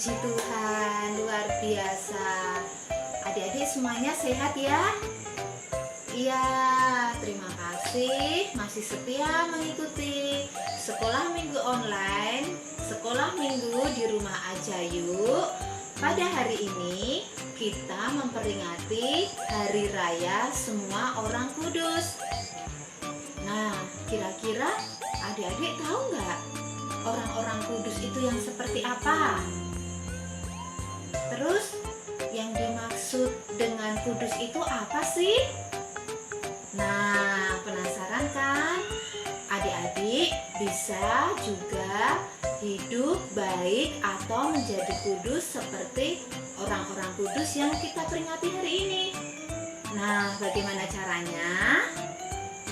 Puji Tuhan, luar biasa. Adik-adik semuanya sehat ya? Iya, terima kasih masih setia mengikuti sekolah minggu online, sekolah minggu di rumah aja yuk. Pada hari ini kita memperingati Hari Raya Semua Orang Kudus. Nah, kira-kira adik-adik tahu nggak orang-orang kudus itu yang seperti apa? Terus yang dimaksud dengan kudus itu apa sih? Nah, penasaran kan? Adik-adik bisa juga hidup baik atau menjadi kudus seperti orang-orang kudus yang kita peringati hari ini. Nah, bagaimana caranya?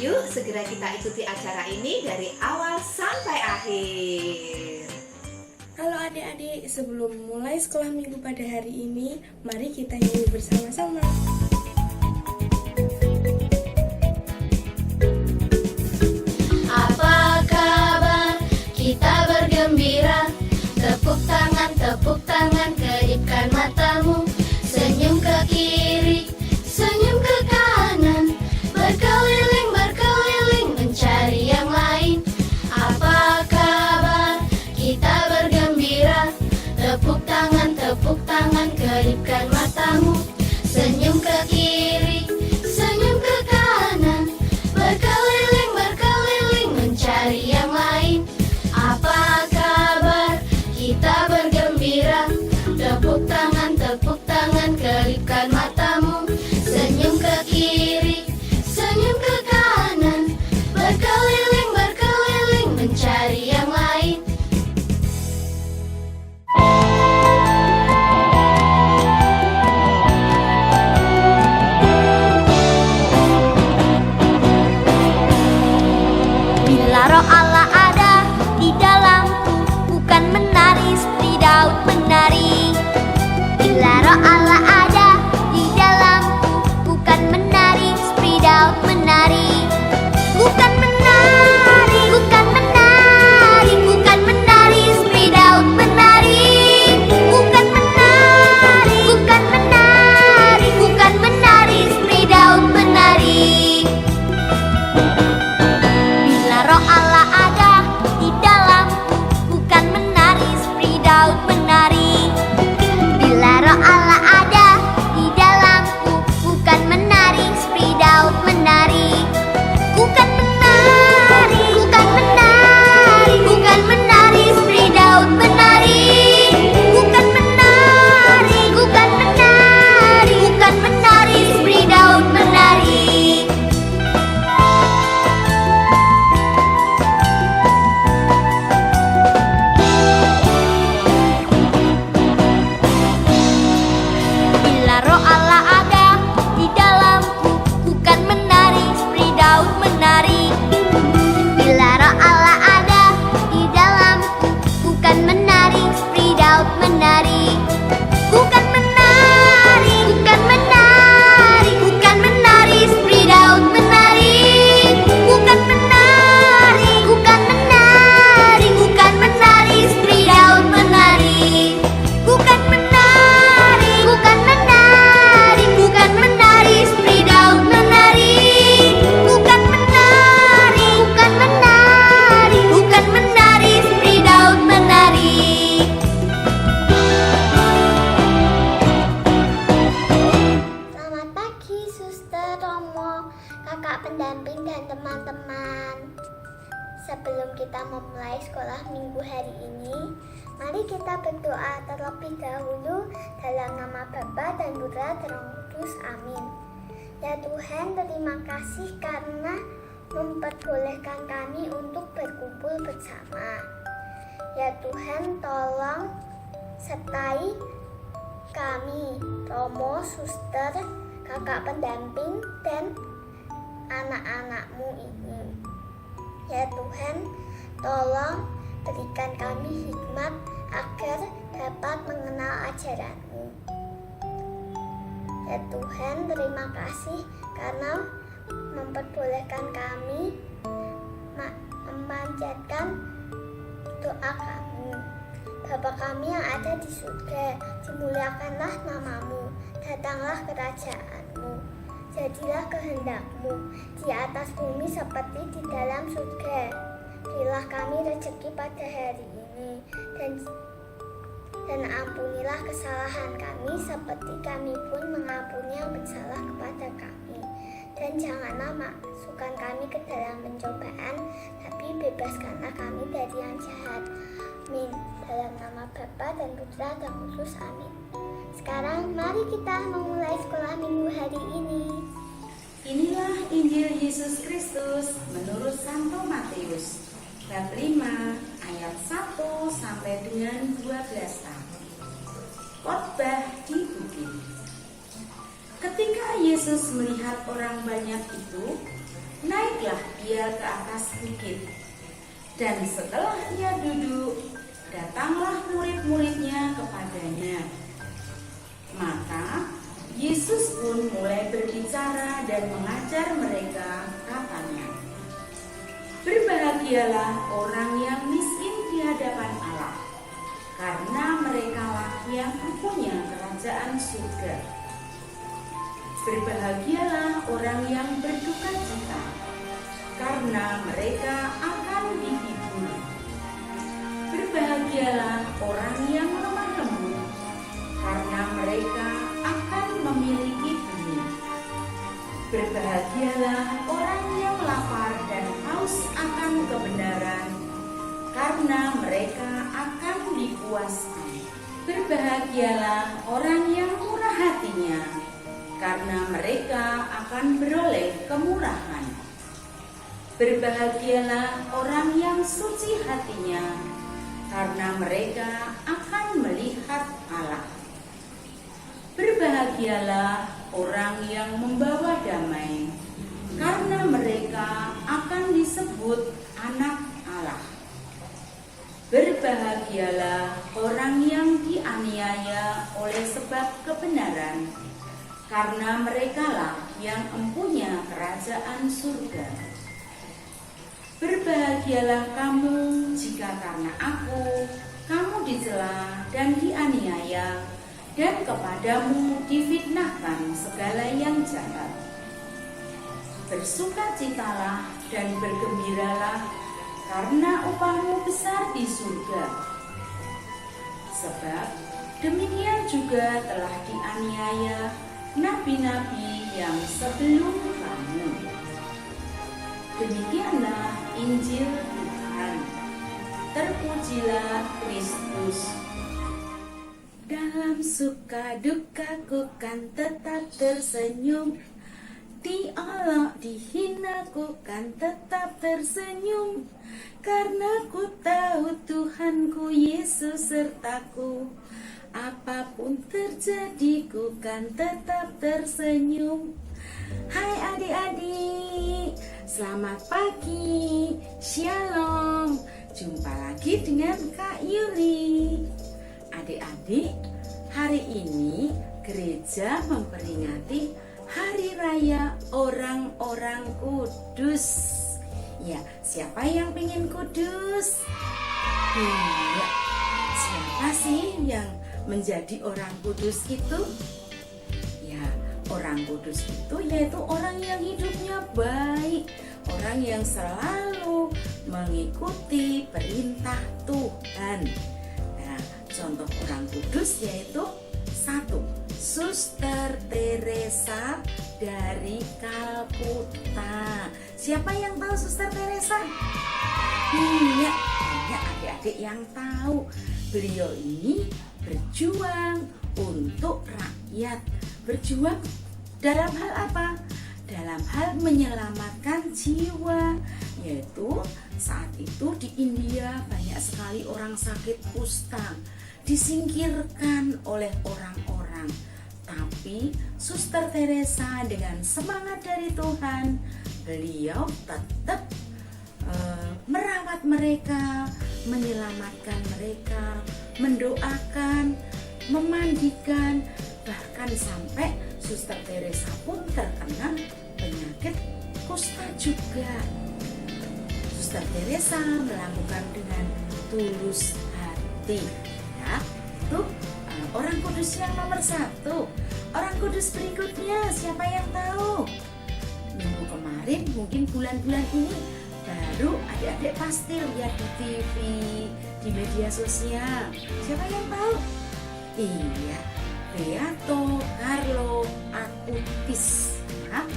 Yuk segera kita ikuti acara ini dari awal sampai akhir. Halo adik-adik, sebelum mulai sekolah minggu pada hari ini, mari kita nyanyi bersama-sama. Apa kabar? Kita bergembira. Tepuk tangan, kedipkan matamu. Senyum ke kiri, senyum ke kanan. Berkeliling, mencari yang lain. Apa kabar? Kita bergembira. Tepuk tangan, kedipkan matamu. Senyum ke kiri, senyum ke kanan. Berkeliling, mencari yang lain. Apa kabar? Kita bergembira. Tepuk tangan, kedipkan matamu. Senyum ke kiri, senyum ke kanan. Berkeliling, mencari yang lain. Bila roh Allah ada di dalamku, bukan menari seperti Daud menari. Bila roh Allah ada di dalamku, bukan menari seperti Daud menari. Bukan menari, bukan menari, bukan menari seperti Daud menari. Bukan menari, bukan menari, bukan menari seperti Daud menari. Bila roh Allah ada di dalamku, bukan menari seperti Daud menari. Bila roh Allah ada di dalamku, bukan menari seperti Daud menari. Bukan menari, bukan menari, bukan menari seperti Daud menari. Bukan menari, bukan menari, bukan menari seperti Daud menari. Bila roh Allah ada di dalamku, bukan menari seperti Daud menari. Bila roh Allah ada di dalamku, bukan menari seperti Daud menari. Bukan menari, bukan menari, bukan menari seperti Daud menari. Bukan menari, bukan menari, bukan menari seperti Daud menari. Bukan menari, bukan menari, bukan menari seperti Daud menari. Bukan menari, bukan menari, bukan menari seperti Daud menari. Selamat pagi, Suster, Romo, kakak pendamping dan teman-teman. Sebelum kita memulai sekolah minggu hari ini, mari kita berdoa terlebih dahulu dalam nama Bapa dan Putra dan Roh Kudus. Amin. Ya Tuhan, terima kasih karena memperbolehkan kami untuk berkumpul bersama. Ya Tuhan, tolong sertai kami, Romo, Suster, kakak pendamping, dan anak-anakmu ini. Ya Tuhan, tolong berikan kami hikmat agar dapat mengenal ajaran-Mu. Ya Tuhan, terima kasih karena memperbolehkan kami memanjatkan doa kami. Bapa kami yang ada di surga, dimuliakanlah namamu, datanglah kerajaanmu, jadilah kehendakmu di atas bumi seperti di dalam surga. Berilah kami rezeki pada hari ini, dan ampunilah kesalahan kami seperti kami pun mengampuni yang bersalah kepada kami. Dan janganlah masukkan kami ke dalam pencobaan, tapi bebaskanlah kami dari yang jahat. Amin. Dalam nama Bapa dan Putra dan Roh Kudus. Amin. Sekarang mari kita memulai sekolah minggu hari ini. Inilah Injil Yesus Kristus menurut Santo Matius, bab 5 ayat 1 sampai dengan 12a. Khotbah di bukit. Ketika Yesus melihat orang banyak itu, naiklah dia ke atas bukit. Dan setelah ia duduk, datanglah murid-muridnya kepadanya. Maka Yesus pun mulai berbicara dan mengajar mereka, katanya, "Berbahagialah orang yang miskin di hadapan Allah, karena merekalah yang punya kerajaan surga. Berbahagialah orang yang berduka cita, karena mereka akan dihibur. Berbahagialah orang yang lemah lembut, karena mereka akan memiliki bumi. Berbahagialah orang yang lapar dan haus akan kebenaran, karena mereka akan dipuaskan. Berbahagialah orang yang murah hatinya, karena mereka akan beroleh kemurahan. Berbahagialah orang yang suci hatinya, karena mereka akan melihat Allah. Berbahagialah orang yang membawa damai, karena mereka akan disebut anak Allah. Berbahagialah orang yang dianiaya oleh sebab kebenaran, karena merekalah yang empunya kerajaan surga. Berbahagialah kamu jika karena aku kamu dicela dan dianiaya, dan kepadamu difitnahkan segala yang jahat. Bersukacitalah dan bergembiralah, karena upahmu besar di surga. Sebab demikian juga telah dianiaya nabi-nabi yang sebelum kamu." Demikianlah Injil Tuhan. Terpujilah Kristus. Dalam suka dukaku kan tetap tersenyum, diolok dihinaku kan tetap tersenyum, karena ku tahu Tuhanku Yesus sertaku. Apapun terjadi ku kan tetap tersenyum. Hai adik-adik, selamat pagi, shalom. Jumpa lagi dengan Kak Yuli. Adik-adik, hari ini gereja memperingati Hari Raya Orang-orang Kudus. Ya, siapa yang pengen kudus? Ya, siapa sih yang menjadi orang kudus itu? Ya, orang kudus itu yaitu orang yang hidupnya baik, orang yang selalu mengikuti perintah Tuhan. Nah, contoh orang kudus yaitu 1. Suster Teresa dari Kalkuta. Siapa yang tahu Suster Teresa? Iya, banyak adik-adik yang tahu. Beliau ini berjuang untuk rakyat. Berjuang dalam hal apa? Dalam hal menyelamatkan jiwa. Yaitu saat itu di India banyak sekali orang sakit kusta, disingkirkan oleh orang-orang. Tapi Suster Teresa dengan semangat dari Tuhan, beliau tetap merawat mereka, menyelamatkan mereka, mendoakan, memandikan, bahkan sampai Suster Teresa pun terkena penyakit kusta juga. Suster Teresa melakukan dengan tulus hati. ya, itu orang kudus yang nomor 1. Orang kudus berikutnya siapa yang tahu? Minggu kemarin, mungkin bulan-bulan ini baru adik-adik pasti lihat di TV, di media sosial. Siapa yang tahu? Iya, Beato Carlo Acutis. Nah,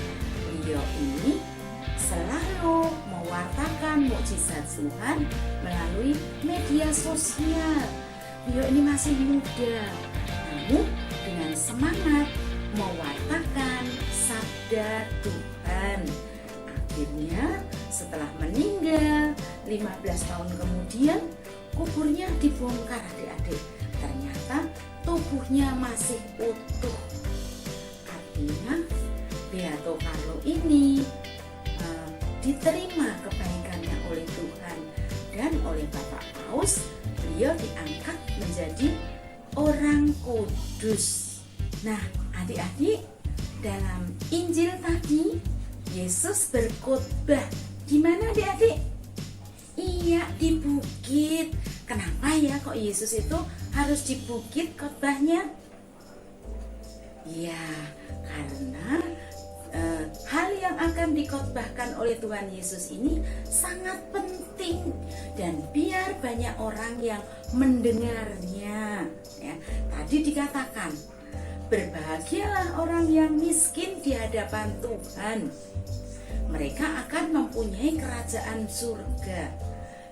beliau ini selalu mewartakan mukjizat Tuhan melalui media sosial. Beliau ini masih muda, namun dengan semangat mewartakan sabda Tuhan. Akhirnya setelah meninggal 15 tahun kemudian, kuburnya dibongkar adik-adik. Ternyata tubuhnya masih utuh. Artinya Beato Carlo ini diterima kebaikannya oleh Tuhan, dan oleh Bapak Paus beliau diangkat menjadi orang kudus. Nah, adik-adik, dalam Injil tadi Yesus berkhotbah di mana adik-adik? Iya, di bukit. Kenapa ya kok Yesus itu harus di bukit khotbahnya? Ya, karena hal yang akan dikhotbahkan oleh Tuhan Yesus ini sangat penting, dan biar banyak orang yang mendengarnya. Ya, tadi dikatakan, berbahagialah orang yang miskin di hadapan Tuhan. Mereka akan mempunyai kerajaan surga.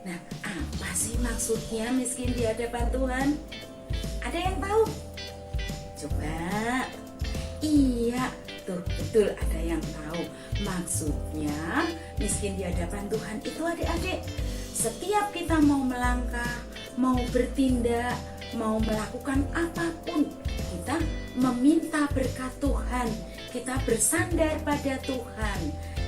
Nah, apa sih maksudnya miskin di hadapan Tuhan? Ada yang tahu? Coba. Iya, tuh betul, ada yang tahu. Maksudnya miskin di hadapan Tuhan itu adik-adik, setiap kita mau melangkah, mau bertindak, mau melakukan apapun, kita meminta berkat Tuhan, kita bersandar pada Tuhan.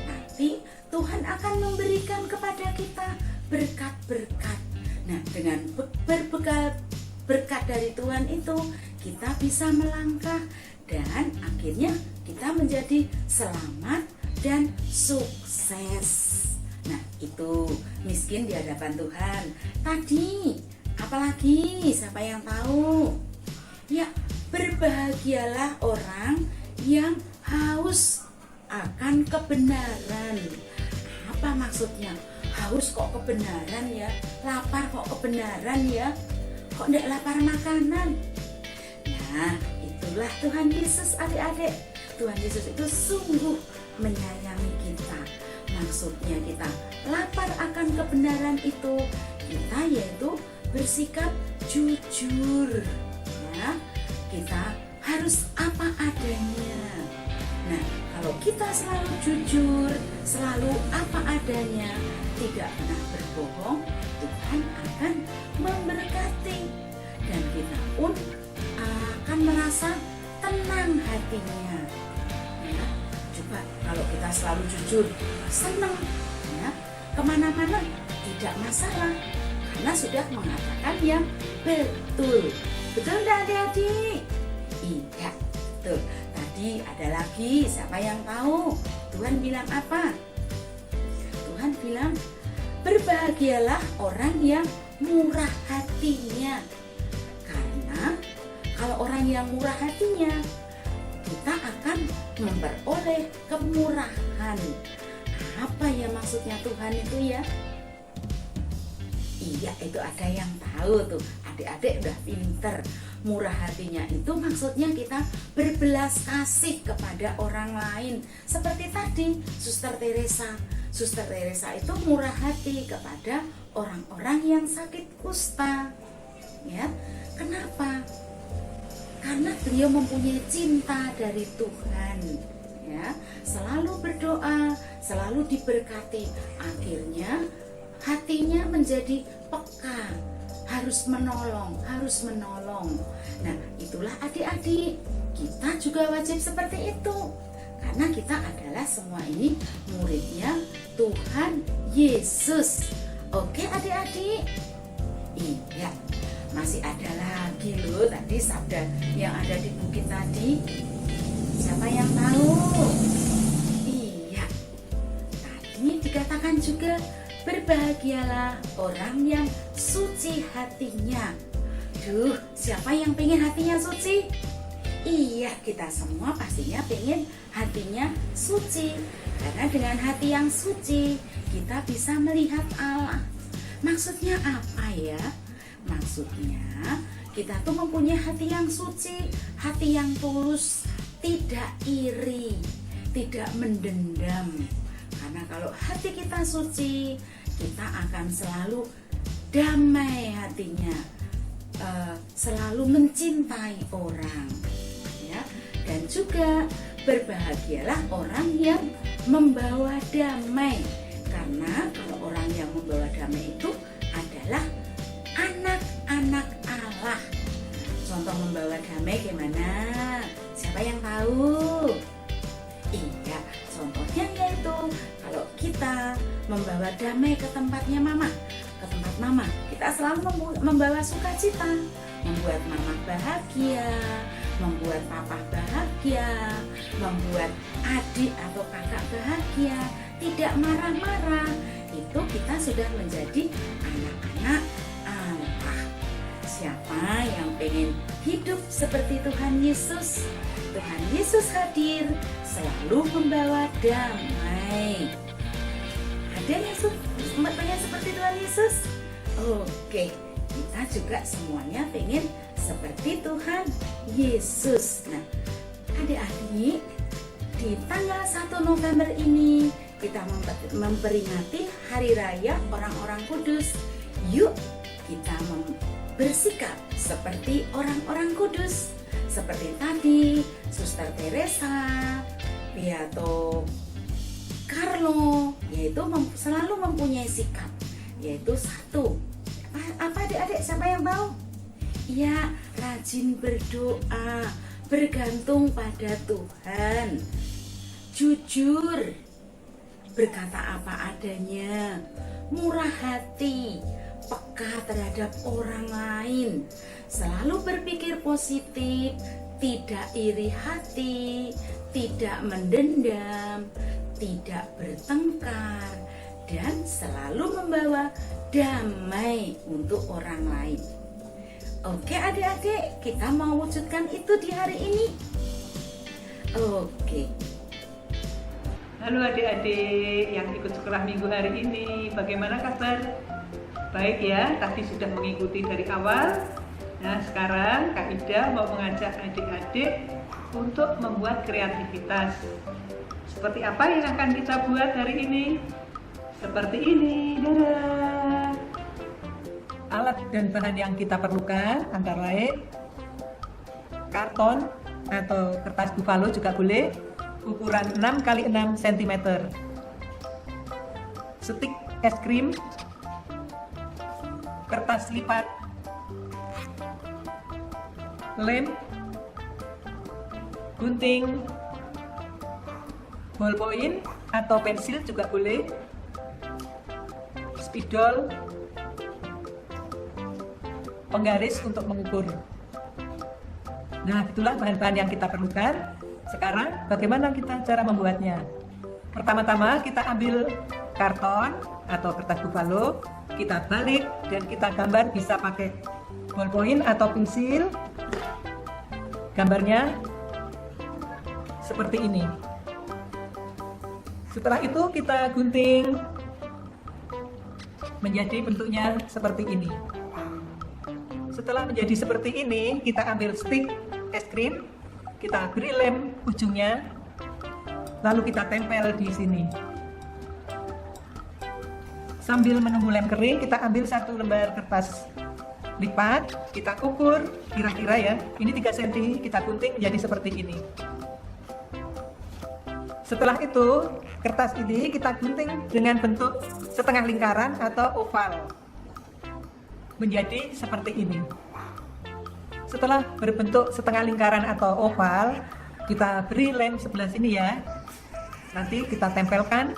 Nanti Tuhan akan memberikan kepada kita berkat-berkat. Nah, dengan berbekal berkat dari Tuhan itu, kita bisa melangkah dan akhirnya kita menjadi selamat dan sukses. Nah, itu miskin di hadapan Tuhan. Tadi, apalagi siapa yang tahu? Ya, berbahagialah orang yang haus akan kebenaran. Apa maksudnya? Haus kok kebenaran ya? Lapar kok kebenaran ya? Kok enggak lapar makanan? Nah, itulah Tuhan Yesus adik-adik. Tuhan Yesus itu sungguh menyayangi kita. Maksudnya kita lapar akan kebenaran itu, kita yaitu bersikap jujur. Ya, kita harus apa adanya. Nah, kalau kita selalu jujur, selalu apa adanya, tidak pernah berbohong, Tuhan akan memberkati, dan kita pun akan merasa tenang hatinya. Ya, coba kalau kita selalu jujur, senang, ya, kemana-mana tidak masalah, karena sudah mengatakan yang betul. Betul tidak adik-adik? Iya, betul. Tadi ada lagi, siapa yang tahu? Tuhan bilang apa? Tuhan bilang, berbahagialah orang yang murah hatinya. Karena kalau orang yang murah hatinya, kita akan memperoleh kemurahan. Apa ya maksudnya Tuhan itu ya? Iya, itu ada yang tahu tuh. Adik-adik udah pinter. Murah hatinya itu maksudnya kita berbelas kasih kepada orang lain. Seperti tadi Suster Teresa. Suster Teresa itu murah hati kepada orang-orang yang sakit kusta. Ya, kenapa? Karena beliau mempunyai cinta dari Tuhan. Ya, selalu berdoa, selalu diberkati. Akhirnya hatinya menjadi peka, harus menolong. Nah, itulah adik-adik, kita juga wajib seperti itu, karena kita adalah semua ini muridnya Tuhan Yesus. Oke adik-adik? Iya, masih ada lagi loh tadi sabda yang ada di bukit tadi. Siapa yang tahu? Iya, tadi dikatakan juga, berbahagialah orang yang suci hatinya, Aduh, siapa yang pengen hatinya suci? Iya, kita semua pastinya pengen hatinya suci. Karena dengan hati yang suci, kita bisa melihat Allah. Maksudnya apa ya? Maksudnya kita tuh mempunyai hati yang suci, hati yang tulus, tidak iri, tidak mendendam. Karena kalau hati kita suci, kita akan selalu damai hatinya, selalu mencintai orang, ya. Dan juga berbahagialah orang yang membawa damai. Karena kalau orang yang membawa damai itu adalah anak-anak Allah. Contoh membawa damai gimana? Siapa yang tahu? Iya, contohnya yaitu kalau kita membawa damai ke tempatnya mama, ke tempat mama, kita selalu membawa sukacita, membuat mama bahagia, membuat papa bahagia, membuat adik atau kakak bahagia, tidak marah-marah. Itu kita sudah menjadi anak-anak Allah. Siapa yang pengen hidup seperti Tuhan Yesus? Tuhan Yesus hadir selalu membawa damai. Ada yang pengen seperti Tuhan Yesus? Oke, kita juga semuanya pengen seperti Tuhan Yesus. Nah, adik-adik, di tanggal 1 November ini kita memperingati Hari Raya Orang-orang Kudus. Yuk kita bersikap seperti orang-orang kudus. Seperti tadi, Suster Teresa, Beato Carlo, yaitu selalu mempunyai sikap, yaitu satu. Apa adik-adik, siapa yang tahu? Ya, rajin berdoa, bergantung pada Tuhan, jujur, berkata apa adanya, murah hati, peka terhadap orang lain, selalu berpikir positif, tidak iri hati, tidak mendendam, tidak bertengkar, dan selalu membawa damai untuk orang lain. Oke adik-adik, kita mau wujudkan itu di hari ini. Oke. Halo adik-adik yang ikut sekolah minggu hari ini, bagaimana kabar? Baik ya, tadi sudah mengikuti dari awal. Nah sekarang Kak Ida mau mengajak adik-adik untuk membuat kreativitas. Seperti apa yang akan kita buat hari ini? Seperti ini, dadah! Alat dan bahan yang kita perlukan antara lain karton atau kertas buffalo juga boleh, ukuran 6 x 6 cm, stik es krim, kertas lipat, lem, gunting, ballpoint atau pensil juga boleh, spidol, penggaris untuk mengukur. Nah, itulah bahan-bahan yang kita perlukan. Sekarang bagaimana kita cara membuatnya? Pertama-tama kita ambil karton atau kertas buffalo, kita balik dan kita gambar, bisa pakai ballpoint atau pensil. Gambarnya seperti ini. Setelah itu kita gunting menjadi bentuknya seperti ini. Setelah menjadi seperti ini, kita ambil stik es krim, kita beri lem ujungnya, lalu kita tempel di sini. Sambil menunggu lem kering, kita ambil satu lembar kertas lipat, kita ukur kira-kira ya, ini 3 cm, kita gunting menjadi seperti ini. Setelah itu, kertas ini kita gunting dengan bentuk setengah lingkaran atau oval, menjadi seperti ini. Setelah berbentuk setengah lingkaran atau oval, kita beri lem sebelah sini ya. Nanti kita tempelkan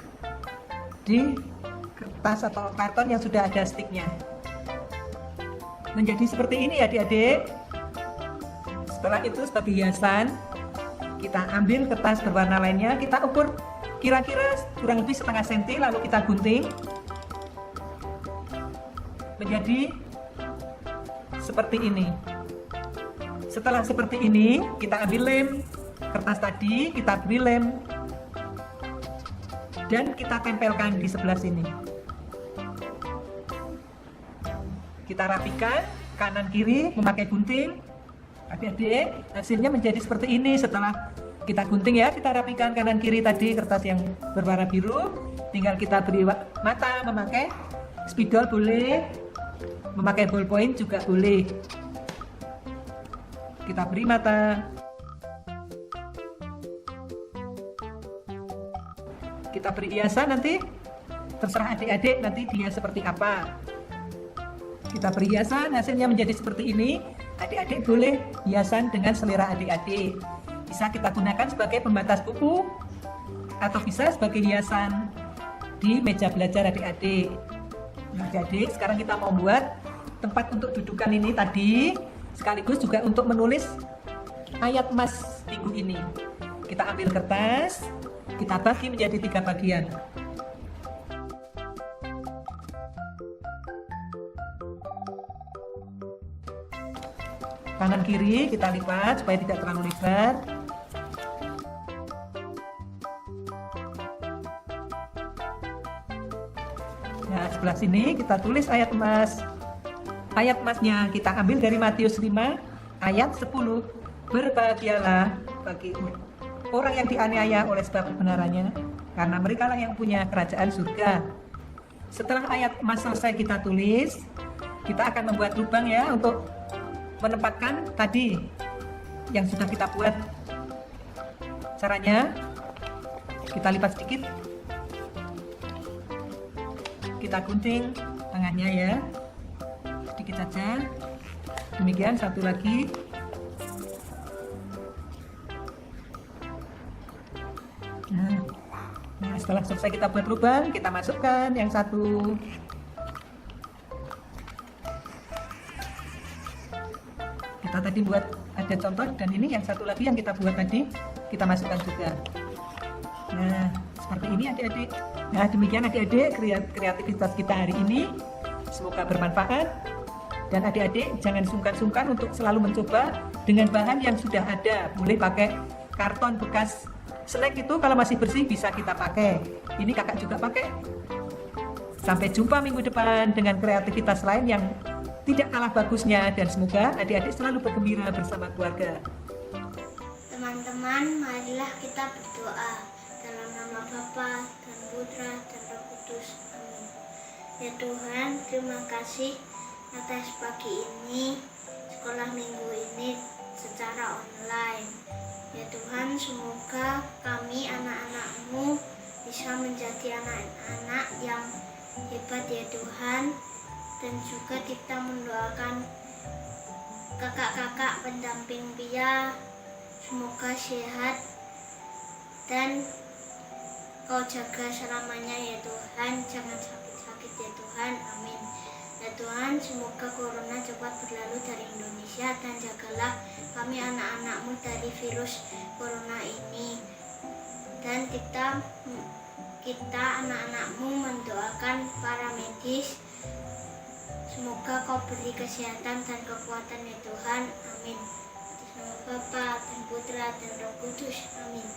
di kertas atau karton yang sudah ada stiknya. Menjadi seperti ini ya adik-adik. Setelah itu sebagai hiasan, kita ambil kertas berwarna lainnya, kita ukur kira-kira kurang lebih setengah senti, lalu kita gunting menjadi seperti ini. Setelah seperti ini, kita ambil lem kertas tadi, kita beri lem dan kita tempelkan di sebelah sini. Kita rapikan kanan kiri memakai gunting. Adik-adik, hasilnya menjadi seperti ini. Setelah kita gunting ya, kita rapikan kanan kiri tadi kertas yang berwarna biru. Tinggal kita beri mata, memakai spidol boleh, memakai ballpoint juga boleh. Kita beri mata. Kita beri hiasan nanti, terserah adik-adik nanti dia seperti apa. Kita beri hiasan, hasilnya menjadi seperti ini. Adik-adik boleh hiasan dengan selera adik-adik. Bisa kita gunakan sebagai pembatas buku atau bisa sebagai hiasan di meja belajar adik-adik. Nah, jadi sekarang kita mau buat tempat untuk dudukan ini tadi, sekaligus juga untuk menulis ayat emas minggu ini. Kita ambil kertas, kita bagi menjadi 3 bagian. Kanan kiri kita lipat supaya tidak terlalu lebar. Nah, sebelah sini kita tulis ayat emas. Ayat emasnya kita ambil dari Matius 5 ayat 10. Berbahagialah bagi orang yang dianiaya oleh sebab kebenarannya, karena mereka lah yang punya kerajaan surga. Setelah ayat emas selesai kita tulis, kita akan membuat lubang ya untuk menempatkan tadi yang sudah kita buat. Caranya kita lipat sedikit, kita gunting tengahnya ya, sedikit saja. Demikian satu lagi. Nah, setelah selesai kita buat lubang, kita masukkan yang satu. Kita tadi buat ada contoh, dan ini yang satu lagi yang kita buat tadi, kita masukkan juga. Nah, seperti ini adik-adik. Nah, demikian adik-adik kreativitas kita hari ini. Semoga bermanfaat. Dan adik-adik jangan sungkan-sungkan untuk selalu mencoba dengan bahan yang sudah ada. Boleh pakai karton bekas snack itu, kalau masih bersih bisa kita pakai. Ini kakak juga pakai. Sampai jumpa minggu depan dengan kreativitas lain yang tidak kalah bagusnya, dan semoga adik-adik selalu bergembira bersama keluarga. Teman-teman, marilah kita berdoa dalam nama Bapa dan Putra dan Roh Kudus. Amin. Ya Tuhan, terima kasih atas pagi ini, sekolah minggu ini secara online. Ya Tuhan, semoga kami anak-anak-Mu bisa menjadi anak-anak yang hebat ya Tuhan. Dan juga kita mendoakan kakak-kakak pendamping Pia, semoga sehat dan Kau jaga selamanya ya Tuhan, jangan sakit-sakit ya Tuhan, amin. Ya Tuhan, semoga corona cepat berlalu dari Indonesia, dan jagalah kami anak-anak-Mu dari virus corona ini. Dan kita anak-anak-Mu mendoakan para medis, semoga Kau beri kesehatan dan kekuatan ya Tuhan, amin. Atas nama Bapa dan Putra dan Roh Kudus, amin.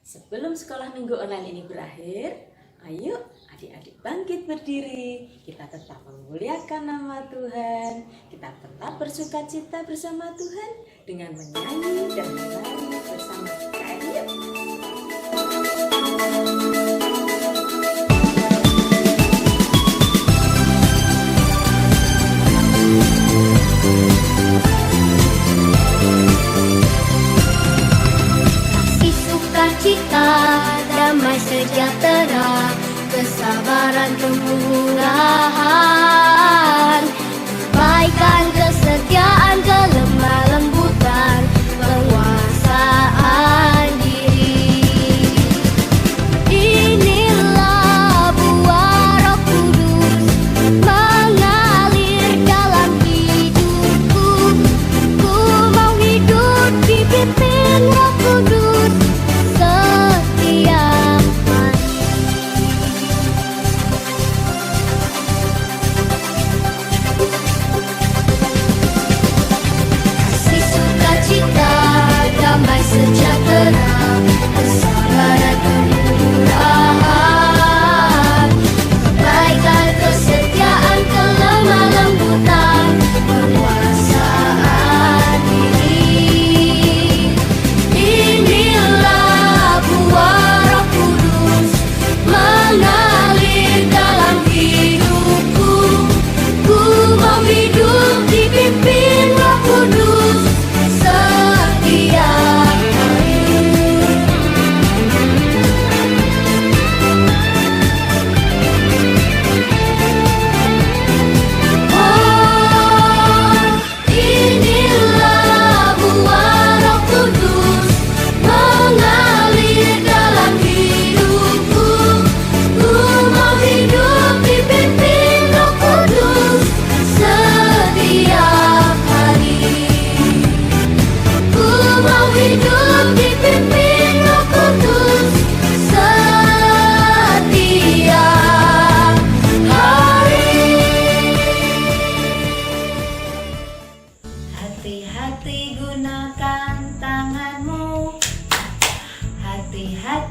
Sebelum sekolah minggu online ini berakhir, ayo adik-adik bangkit berdiri. Kita tetap memuliakan nama Tuhan. Kita tetap bersuka cita bersama Tuhan dengan menyanyi dan menari bersama kita. Yuk. Kasih sukacita, damai sejahtera, kesabaran kemurahan, kebaikan, kesetiaan, kelemah lembutan, penguasaan diri. Inilah buah Roh Kudus mengalir dalam hidupku. Ku mau hidup dipimpin Roh Kudus setiap hari.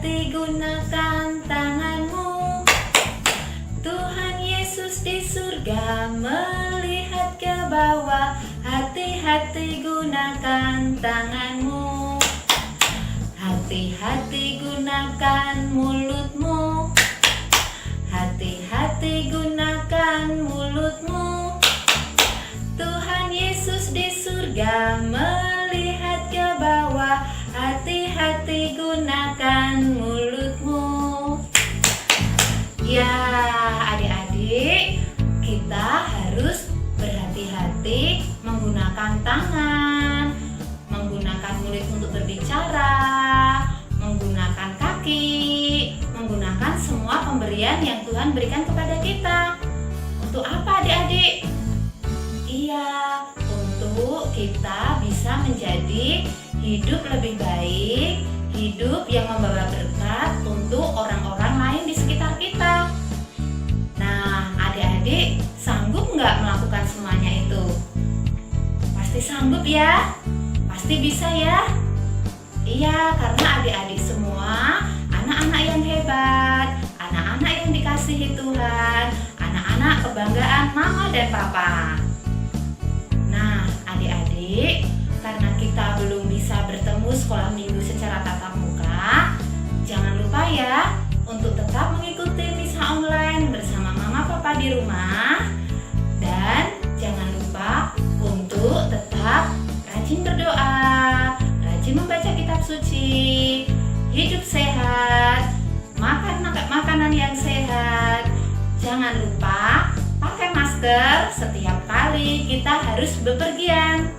hati gunakan tanganmu. Tuhan Yesus di surga melihat ke bawah. Hati-hati gunakan tanganmu. Hati-hati gunakan mulutmu. Hati-hati gunakan mulutmu. Tuhan Yesus di surga melihat ke bawah. Hati-hati gunakan mulutmu. Ya, adik-adik, kita harus berhati-hati menggunakan tangan, menggunakan mulut untuk berbicara, menggunakan kaki, menggunakan semua pemberian yang Tuhan berikan kepada kita. Untuk apa adik-adik? Iya, untuk kita bisa menjadi hidup lebih baik, hidup yang membawa berkat untuk orang-orang lain di sekitar kita. Nah, adik-adik sanggup nggak melakukan semuanya itu? Pasti sanggup ya? Pasti bisa ya? Iya, karena adik-adik semua anak-anak yang hebat, anak-anak yang dikasihi Tuhan, anak-anak kebanggaan mama dan papa. Nah, adik-adik, karena kita belum bisa bertemu sekolah minggu secara tatap muka, jangan lupa ya untuk tetap mengikuti misa online bersama mama papa di rumah. Dan jangan lupa untuk tetap rajin berdoa, rajin membaca kitab suci, hidup sehat, makan makanan yang sehat. Jangan lupa pakai masker setiap kali kita harus bepergian.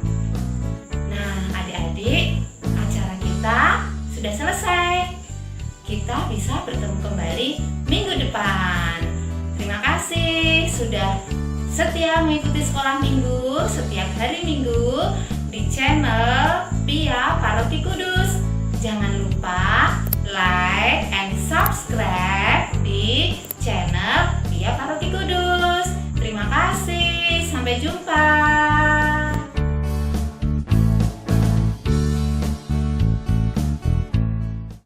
Nah, adik-adik, acara kita sudah selesai. Kita bisa bertemu kembali minggu depan. Terima kasih sudah setia mengikuti sekolah minggu setiap hari Minggu di channel Pia Paroki Kudus. Jangan lupa like and subscribe di channel Pia Paroki Kudus.